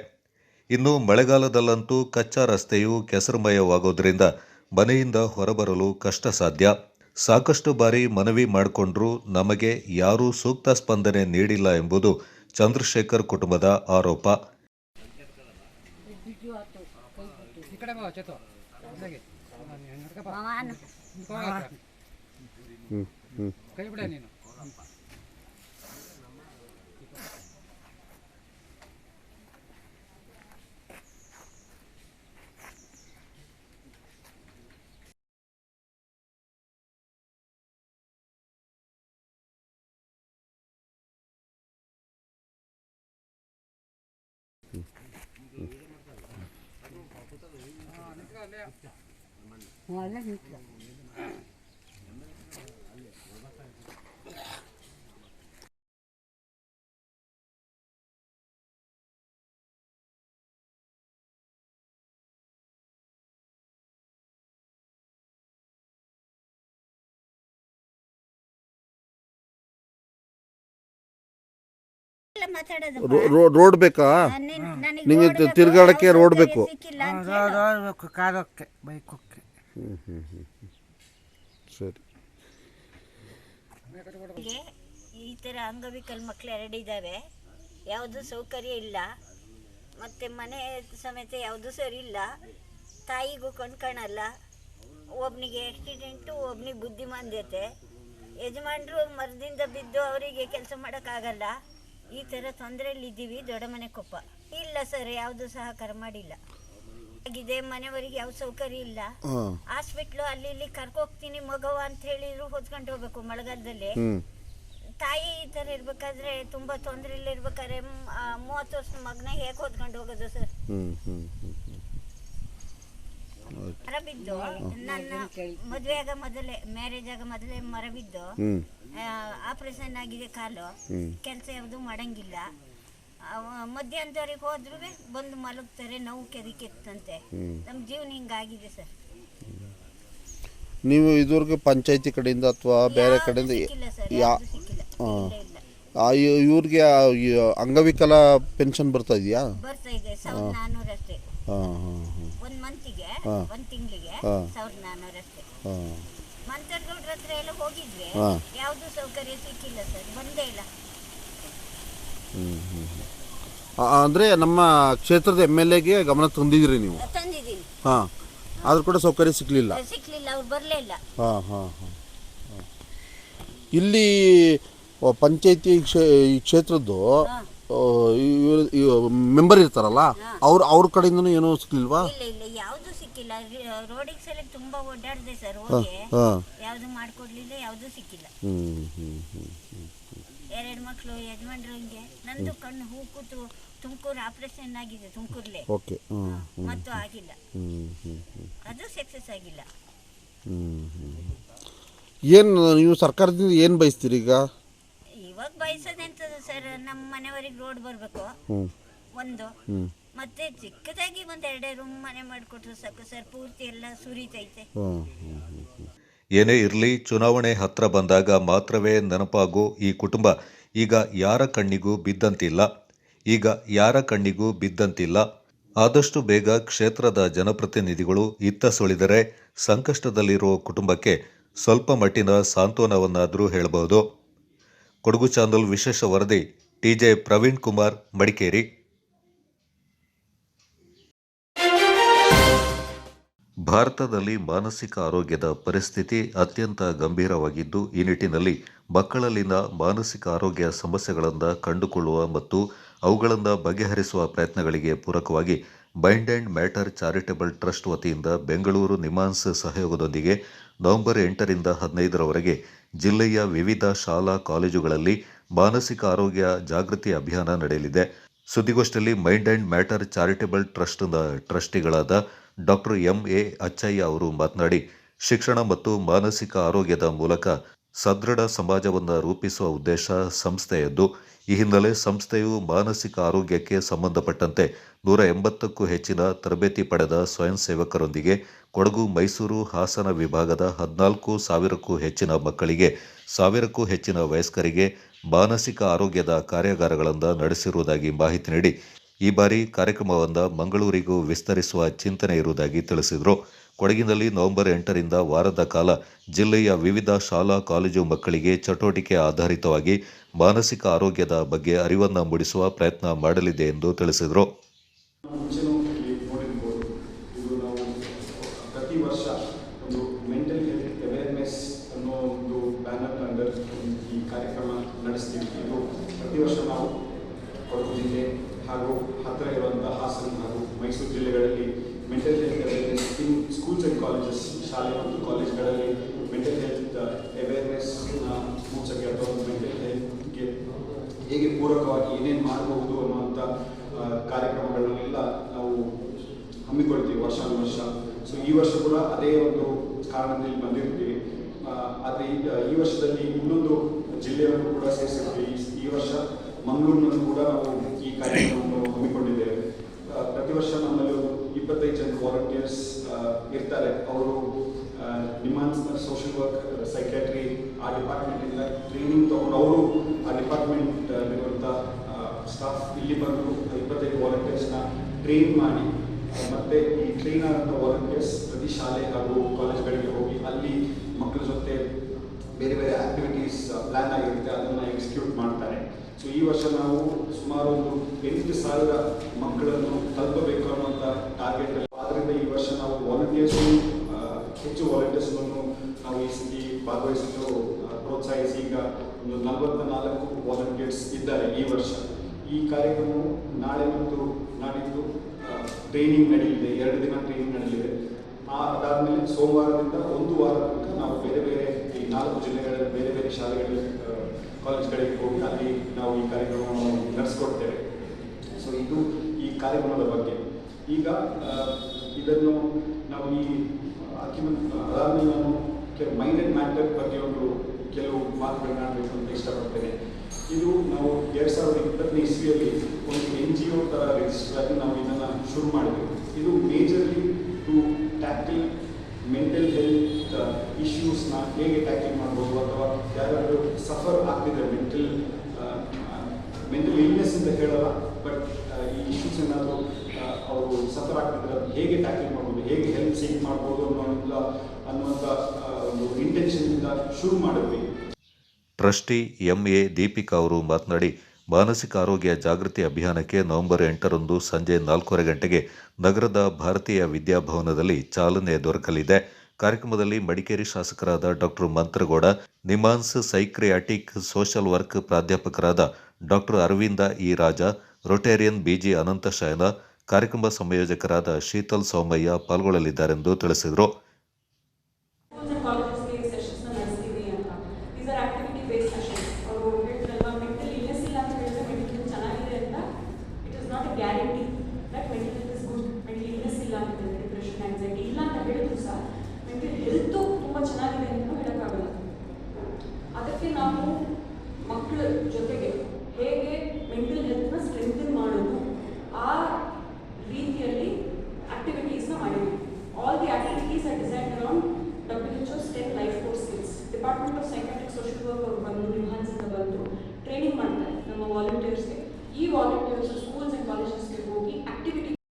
ಇನ್ನು ಮಳೆಗಾಲದಲ್ಲಂತೂ ಕಚ್ಚಾ ರಸ್ತೆಯು ಕೆಸರುಮಯವಾಗೋದ್ರಿಂದ ಮನೆಯಿಂದ ಹೊರಬರಲು ಕಷ್ಟ ಸಾಧ್ಯ. ಸಾಕಷ್ಟು ಬಾರಿ ಮನವಿ ಮಾಡಿಕೊಂಡ್ರೂ ನಮಗೆ ಯಾರೂ ಸೂಕ್ತ ಸ್ಪಂದನೆ ನೀಡಿಲ್ಲ ಎಂಬುದು ಚಂದ್ರಶೇಖರ್ ಕುಟುಂಬದ ಆರೋಪ. ರೋಡ್ ಬೇಕಾ ನಿಮಗೆ? ತಿರ್ಗಾಡಕ್ಕೆ ರೋಡ್ ಬೇಕು. ಸರಿ. ಈ ಥರ ಅಂಗವಿಕಲ ಮಕ್ಕಳು 2 ಇದ್ದಾವೆ. ಯಾವುದು ಸೌಕರ್ಯ ಇಲ್ಲ, ಮತ್ತು ಮನೆ ಸಮೇತ ಯಾವುದು ಸರಿ ಇಲ್ಲ. ತಾಯಿಗೂ ಕಣ್ಕಾಣಲ್ಲ. ಒಬ್ಬನಿಗೆ ಆಕ್ಸಿಡೆಂಟು, ಒಬ್ಬನಿಗೆ ಬುದ್ಧಿಮಾಂದ್ಯತೆ. ಯಜಮಾನರು ಮರದಿಂದ ಬಿದ್ದು ಅವರಿಗೆ ಕೆಲಸ ಮಾಡೋಕ್ಕಾಗಲ್ಲ. ಈ ಥರ ತೊಂದರೆಯಲ್ಲಿದ್ದೀವಿ. ದೊಡ್ಡಮನೆ ಕೊಪ್ಪ ಇಲ್ಲ ಸರ್, ಯಾವುದು ಸಹಕಾರ ಮಾಡಿಲ್ಲ. ಆಗಿದೆ ಮನೆಯವರಿಗೆ ಯಾವ ಸೌಕರ್ಯ ಇಲ್ಲ. ಹಾಸ್ಪಿಟ್ಲು ಅಲ್ಲಿ ಇಲ್ಲಿ ಕರ್ಕೋಗ್ತೀನಿ ಮಗವ ಅಂತ ಹೇಳಿದ್ರು ಹೊತ್ಕೊಂಡು ಹೋಗ್ಬೇಕು ಮಳೆಗಾಲದಲ್ಲಿ. ತಾಯಿ ಈ ಥರ ಇರ್ಬೇಕಾದ್ರೆ ತುಂಬಾ ತೊಂದರೆಯಲ್ಲಿ ಇರ್ಬೇಕಾದ್ರೆ 30 ವರ್ಷದ ಮಗನ ಹೇಗೆ ಹೊತ್ಕೊಂಡು ಹೋಗೋದು ಸರ್? ಮರ ಬಿದ್ದು ನನ್ನ ಮದುವೆ ಆಗ ಮೊದಲೇ, ಮ್ಯಾರೇಜ್ ಆಗ ಮೊದಲೇ ಮರ ಬಿದ್ದು ಆಪರೇಷನ್ ಆಗಿದೆ ಕಾಲು. ಕೆಲಸ ಯಾವುದು ಮಾಡಂಗಿಲ್ಲ. ಮಧ್ಯಾಹ್ನದವರೆಗೆ ಹೋದ್ರೂ ಬಂದು ಮಲಗ್ತಾರೆ, ನೋವು ಕೆದಕ್ಕೆತ್ತಂತೆ. ನಮ್ಮ ಜೀವನ ಹಿಂಗಾಗಿದೆ ಸರ್. ನೀವು ಇದುವರೆಗೆ ಪಂಚಾಯತಿ ಕಡೆಯಿಂದ ಅಥವಾ ಬೇರೆ ಕಡೆಯಿಂದ ಇವ್ರಿಗೆ ಅಂಗವಿಕಲ ಪೆನ್ಷನ್ ಬರ್ತಾ ಇದೆಯಾ? ಬರ್ತಾ ಇದೆ 1400 ಅಷ್ಟೇ. ಒಂದು ಮಂತಿಗೆ, ಒಂದು ತಿಂಗಳಿಗೆ 1400 ಅಷ್ಟೇ. ಮಂತರ್ಗೌಡ್ರ ಹತ್ರ ಎಲ್ಲ ಹೋಗಿದ್ವಿ, ಯಾವುದು ಸೌಕರ್ಯ ಸಿಕ್ಕಿಲ್ಲ ಸರ್, ಬಂದೇ ಇಲ್ಲ. ಅಂದರೆ ನಮ್ಮ ಕ್ಷೇತ್ರದ MLAಗೆ ಗಮನ ತಂದಿದ್ದೀರಿ ನೀವು? ತಂದಿದ್ದೀನಿ. ಹಾಂ, ಆದರೂ ಕೂಡ ಸೌಕರ್ಯ ಸಿಕ್ಕಲಿಲ್ಲ. ಅವ್ರು ಬರಲೇ ಇಲ್ಲ. ಹಾಂ ಹಾಂ ಹಾಂ. ಇಲ್ಲಿ ಪಂಚಾಯತಿ ಈ ಕ್ಷೇತ್ರದ್ದು ಮೆಂಬರ್ ಇರ್ತಾರಲ್ಲ, ಅವ್ರ ಕಡೆಯಿಂದನೂ ಏನೂ ಸಿಕ್ಲಿಲ್ವಾ? ಇಲ್ಲ, ಯಾವುದು ಸಿಕ್ಕಿಲ್ಲ. ರೋಡಿಗೆ ಸಲ ತುಂಬಾ ಓಡಾಡಿದೆ ಸರ್, ಹೋಗಿ ಯಾವುದು ಮಾಡ್ಕೊಡ್ಲಿಲ್ಲ, ಯಾವುದು ಸಿಕ್ಕಿಲ್ಲ. 2 ಮಕ್ಕಳು ಯಜಮಾನ್ರಂಗೆ ನಂದು ಕಣ್ಣು ಹೂ ಕೂತು ತುಮಕೂರು ಆಪರೇಷನ್ ಆಗಿದೆ ತುಮಕೂರ್ಲೆ. ಓಕೆ. ಮತ್ತು ಆಗಿಲ್ಲ, ಅದು ಸಕ್ಸಸ್ ಆಗಿಲ್ಲ. ಏನು ನೀವು ಸರ್ಕಾರದಿಂದ ಏನು ಬಯಸ್ತೀರಿ ಈಗ? ಇವಾಗ ಬಯಸೋದೆಂತದ್ದು ಸರ್, ನಮ್ಮ ಮನೆಯವರಿಗೆ ರೋಡ್ ಬರಬೇಕು ಒಂದು, ಮತ್ತೆ ಚಿಕ್ಕದಾಗಿ ಒಂದು 2 ರೂಮ್ ಮನೆ ಮಾಡಿಕೊಟ್ರು ಸಾಕು ಸರ್. ಪೂರ್ತಿ ಎಲ್ಲ ಸುರಿತೈತೆ. ಏನೇ ಇರಲಿ, ಚುನಾವಣೆ ಹತ್ರ ಬಂದಾಗ ಮಾತ್ರವೇ ನೆನಪಾಗೋ ಈ ಕುಟುಂಬ ಈಗ ಯಾರ ಕಣ್ಣಿಗೂ ಬಿದ್ದಂತಿಲ್ಲ. ಆದಷ್ಟು ಬೇಗ ಕ್ಷೇತ್ರದ ಜನಪ್ರತಿನಿಧಿಗಳು ಇತ್ತ ಸುಳಿದರೆ ಸಂಕಷ್ಟದಲ್ಲಿರೋ ಕುಟುಂಬಕ್ಕೆ ಸ್ವಲ್ಪ ಮಟ್ಟಿನ ಸಾಂತ್ವನವನ್ನಾದರೂ ಹೇಳಬಹುದು. ಕೊಡಗು ಚಾನಲ್ ವಿಶೇಷ ವರದಿ ಟಿಜೆ ಪ್ರವೀಣ್ ಕುಮಾರ್, ಮಡಿಕೇರಿ. ಭಾರತದಲ್ಲಿ ಮಾನಸಿಕ ಆರೋಗ್ಯದ ಪರಿಸ್ಥಿತಿ ಅತ್ಯಂತ ಗಂಭೀರವಾಗಿದ್ದು, ಈ ನಿಟ್ಟಿನಲ್ಲಿ ಮಕ್ಕಳಲ್ಲಿನ ಮಾನಸಿಕ ಆರೋಗ್ಯ ಸಮಸ್ಯೆಗಳನ್ನು ಕಂಡುಕೊಳ್ಳುವ ಮತ್ತು ಅವುಗಳನ್ನು ಬಗೆಹರಿಸುವ ಪ್ರಯತ್ನಗಳಿಗೆ ಪೂರಕವಾಗಿ mind and matter charitable trust ವತಿಯಿಂದ ಬೆಂಗಳೂರು ನಿಮಾನ್ಸ್ ಸಹಯೋಗದೊಂದಿಗೆ ನವೆಂಬರ್ 8ರಿಂದ 15ರವರೆಗೆ ಜಿಲ್ಲೆಯ ವಿವಿಧ ಶಾಲಾ ಕಾಲೇಜುಗಳಲ್ಲಿ ಮಾನಸಿಕ ಆರೋಗ್ಯ ಜಾಗೃತಿ ಅಭಿಯಾನ ನಡೆಯಲಿದೆ. ಸುದ್ದಿಗೋಷ್ಠಿಯಲ್ಲಿ ಮೈಂಡ್ ಆ್ಯಂಡ್ ಮ್ಯಾಟರ್ ಚಾರಿಟಬಲ್ ಟ್ರಸ್ಟ್ನ ಟ್ರಸ್ಟಿಗಳಾದ ಡಾಕ್ಟರ್ ಎಂ.ಎ. ಅಚ್ಚಯ್ಯ ಅವರು ಮಾತನಾಡಿ, ಶಿಕ್ಷಣ ಮತ್ತು ಮಾನಸಿಕ ಆರೋಗ್ಯದ ಮೂಲಕ ಸದೃಢ ಸಮಾಜವನ್ನು ರೂಪಿಸುವ ಉದ್ದೇಶ ಸಂಸ್ಥೆಯದ್ದು. ಈ ಹಿನ್ನೆಲೆ ಸಂಸ್ಥೆಯು ಮಾನಸಿಕ ಆರೋಗ್ಯಕ್ಕೆ ಸಂಬಂಧಪಟ್ಟಂತೆ 180ಕ್ಕೂ ಹೆಚ್ಚಿನ ತರಬೇತಿ ಪಡೆದ ಸ್ವಯಂ ಸೇವಕರೊಂದಿಗೆ ಕೊಡಗು, ಮೈಸೂರು, ಹಾಸನ ವಿಭಾಗದ 14,000ಕ್ಕೂ ಹೆಚ್ಚಿನ ಮಕ್ಕಳಿಗೆ, 1,000ಕ್ಕೂ ಹೆಚ್ಚಿನ ವಯಸ್ಕರಿಗೆ ಮಾನಸಿಕ ಆರೋಗ್ಯದ ಕಾರ್ಯಾಗಾರಗಳನ್ನು ನಡೆಸಿರುವುದಾಗಿ ಮಾಹಿತಿ ನೀಡಿ, ಈ ಬಾರಿ ಕಾರ್ಯಕ್ರಮವನ್ನು ಮಂಗಳೂರಿಗೂ ವಿಸ್ತರಿಸುವ ಚಿಂತನೆ ಇರುವುದಾಗಿ ತಿಳಿಸಿದರು. ಕೊಡಗಿನಲ್ಲಿ ನವೆಂಬರ್ 8ರಿಂದ ವಾರದ ಕಾಲ ಜಿಲ್ಲೆಯ ವಿವಿಧ ಶಾಲಾ ಕಾಲೇಜು ಮಕ್ಕಳಿಗೆ ಚಟುವಟಿಕೆ ಆಧಾರಿತವಾಗಿ ಮಾನಸಿಕ ಆರೋಗ್ಯದ ಬಗ್ಗೆ ಅರಿವನ್ನು ಮೂಡಿಸುವ ಪ್ರಯತ್ನ ಮಾಡಲಿದೆ ಎಂದು ತಿಳಿಸಿದರು. ಪ್ರತಿ ವರ್ಷ ಒಂದು ಮೆಂಟಲ್ ಹೆಲ್ತ್ ಅವೇರ್ನೆಸ್ ಅನ್ನೋ ಒಂದು ಬ್ಯಾನರ್ ಅಂಡರ್ ಈ ಕಾರ್ಯಕ್ರಮ ನಡೆಸ್ತೀವಿ. ಇದು ಪ್ರತಿ ವರ್ಷ ನಾವು ಕೊಡಗು ಜಿಲ್ಲೆ ಹಾಗೂ ಹತ್ತಿರ ಇರುವಂಥ ಹಾಸನ ಹಾಗೂ ಮೈಸೂರು ಜಿಲ್ಲೆಗಳಲ್ಲಿ mental health awareness in schools and colleges, ಶಾಲೆ ಮತ್ತು ಕಾಲೇಜ್ಗಳಲ್ಲಿ ಮೆಂಟಲ್ ಹೆಲ್ತ್ ಅವೇರ್ನೆಸ್ನ ಮೂಡಿಸೋಕ್ಕೆ ಅಥವಾ ಮೆಂಟಲ್ ಹೆಲ್ತ್ಗೆ ಹೇಗೆ ಪೂರಕವಾಗಿ ಏನೇನು ಮಾಡಬಹುದು ಅನ್ನುವಂಥ ಕಾರ್ಯಕ್ರಮಗಳನ್ನೆಲ್ಲ ನಾವು ಹಮ್ಮಿಕೊಳ್ತೀವಿ ವರ್ಷಾನುವರ್ಷ. ಸೊ ಈ ವರ್ಷ ಕೂಡ ಅದೇ ಒಂದು ಕಾರಣದಲ್ಲಿ ಬಂದಿರ್ತೀವಿ. ಆದರೆ ಈ ವರ್ಷದಲ್ಲಿ ಇನ್ನೊಂದು ಜಿಲ್ಲೆಯನ್ನು ಕೂಡ ಸೇರಿಸಿರ್ತೀವಿ. ಈ ವರ್ಷ ಮಂಗಳೂರಿನಲ್ಲೂ ಕೂಡ ನಾವು ಈ ಕಾರ್ಯಕ್ರಮವನ್ನು ಹಮ್ಮಿಕೊಂಡಿದ್ದೇವೆ. ಪ್ರತಿ ವರ್ಷ ನಮ್ಮಲ್ಲಿ 25 ಜನ ವಾಲಂಟಿಯರ್ಸ್ ಇರ್ತಾರೆ. ಅವರು ನಿಮಾನ್ಸ್ನ ಸೋಷಿಯಲ್ ವರ್ಕ್, ಸೈಕ್ಯಾಟ್ರಿ ಆ ಡಿಪಾರ್ಟ್ಮೆಂಟಿಂದ ಟ್ರೈನಿಂಗ್ ತೊಗೊಂಡು ಅವರು ಆ ಡಿಪಾರ್ಟ್ಮೆಂಟ್ಲಿರುವಂಥ ಸ್ಟಾಫ್ ಇಲ್ಲಿ ಬಂದು 25 ವಾಲಂಟಿಯರ್ಸ್ನ ಟ್ರೈನ್ ಮಾಡಿ, ಮತ್ತು ಈ ಟ್ರೈನ್ ಆದಂಥ ವಾಲಂಟಿಯರ್ಸ್ ಪ್ರತಿ ಶಾಲೆ ಹಾಗೂ ಕಾಲೇಜ್ಗಳಿಗೆ ಹೋಗಿ ಅಲ್ಲಿ ಮಕ್ಕಳ ಜೊತೆ ಬೇರೆ ಬೇರೆ ಆ್ಯಕ್ಟಿವಿಟೀಸ್ ಪ್ಲ್ಯಾನ್ ಆಗಿರುತ್ತೆ, ಅದನ್ನು ಎಕ್ಸಿಕ್ಯೂಟ್ ಮಾಡ್ತಾರೆ. ಸೊ ಈ ವರ್ಷ ನಾವು ಸುಮಾರು ಒಂದು 8,000 ಮಕ್ಕಳನ್ನು ತಲುಪಬೇಕು ಅನ್ನುವಂಥ ಟಾರ್ಗೆಟ್. ಆದ್ದರಿಂದ ಈ ವರ್ಷ ನಾವು ವಾಲಂಟಿಯರ್ಸು ಹೆಚ್ಚು ವಾಲಂಟಿಯರ್ಸ್ಗಳನ್ನು ನಾವು ಈ ಸತಿ ಭಾಗವಹಿಸಲು ಪ್ರೋತ್ಸಾಹಿಸಿ ಈಗ ಒಂದು 44 ವಾಲಂಟಿಯರ್ಸ್ ಇದ್ದಾರೆ ಈ ವರ್ಷ. ಈ ಕಾರ್ಯಕ್ರಮವು ನಾಳೆ ಮತ್ತು ನಾಡಿದ್ದು ಟ್ರೈನಿಂಗ್ ನಡೆಯಲಿದೆ, 2 ದಿನ ಟ್ರೈನಿಂಗ್ ನಡೆಯಲಿದೆ. ಅದಾದಮೇಲೆ ಸೋಮವಾರದಿಂದ 1 ವಾರ ತನಕ ನಾವು ಬೇರೆ ಬೇರೆ ಈ 4 ಜಿಲ್ಲೆಗಳಲ್ಲಿ ಬೇರೆ ಬೇರೆ ಶಾಲೆಗಳಲ್ಲಿ ಕಾಲೇಜ್ಗಳಿಗೆ ಹೋಗಿ ಅಲ್ಲಿ ನಾವು ಈ ಕಾರ್ಯಕ್ರಮವನ್ನು ನಡೆಸ್ಕೊಡ್ತೇವೆ. ಸೊ ಇದು ಈ ಕಾರ್ಯಕ್ರಮದ ಬಗ್ಗೆ. ಈಗ ಇದನ್ನು ನಾವು ಈ ಅದಾದಮೇಲೆ ನಾನು ಮೈಂಡ್ ಆ್ಯಂಡ್ ಮ್ಯಾಟರ್ ಬಗ್ಗೆ ಕೆಲವು ಮಾತುಗಳನ್ನ ಆಡಬೇಕು ಅಂತ ಇಷ್ಟಪಡ್ತೇನೆ. ಇದು ನಾವು 2020ನೇ ಇಸ್ವಿಯಲ್ಲಿ ಒಂದು NGO ಥರ ರಿಜಿಸ್ಟರ್ ಆಗಿ ನಾವು ಇದನ್ನು ಶುರು ಮಾಡಿದೆವು. ಇದು majorly to tackle mental health ಇಶ್ಯೂಸ್ನ ಹೇಗೆ ಟ್ಯಾಕಲ್ ಮಾಡ್ಬೋದು, ಅಥವಾ ಯಾರಾದರೂ ಸಫರ್ ಆಗ್ತಿದೆ ಮೆಂಟಲ್ ಇಲ್ನೆಸ್ ಅಂತ ಹೇಳಲ್ಲ, ಬಟ್ ಈ ಇಶ್ಯೂಸ್ ಏನಾದರೂ ಅವರು ಸಫರ್ ಆಗ್ತಿದ್ರೆ ಅದು ಹೇಗೆ ಟ್ಯಾಕಲ್ ಮಾಡ್ಬೋದು, ಹೇಗೆ ಹೆಲ್ಪ್ ಸೀಕ್ ಮಾಡ್ಬೋದು ಅನ್ನುವಂಥ ಒಂದು ಇಂಟೆನ್ಷನ್ನಿಂದ ಶುರು ಮಾಡಿದ್ವಿ. Trustee M A. ದೀಪಿಕಾ ಅವರು ಮಾತನಾಡಿ, ಮಾನಸಿಕ ಆರೋಗ್ಯ ಜಾಗೃತಿ ಅಭಿಯಾನಕ್ಕೆ ನವೆಂಬರ್ 8ರಂದು ಸಂಜೆ 4:30 ಗಂಟೆಗೆ ನಗರದ ಭಾರತೀಯ ವಿದ್ಯಾಭವನದಲ್ಲಿ ಚಾಲನೆ ದೊರಕಲಿದೆ. ಕಾರ್ಯಕ್ರಮದಲ್ಲಿ ಮಡಿಕೇರಿ ಶಾಸಕರಾದ doctor Mantar Gowda, NIMHANS ಸೈಕ್ರಿಯಾಟಿಕ್ social work ಪ್ರಾಧ್ಯಾಪಕರಾದ ಡಾಕ್ಟರ್ ಅರವಿಂದ ಇ. ರಾಜ, ರೊಟೇರಿಯನ್ ಬಿಜಿ ಅನಂತಶಯನ, ಕಾರ್ಯಕ್ರಮ ಸಂಯೋಜಕರಾದ ಶೀತಲ್ ಸೌಮಯ್ಯ ಪಾಲ್ಗೊಳ್ಳಲಿದ್ದಾರೆಂದು ತಿಳಿಸಿದರು.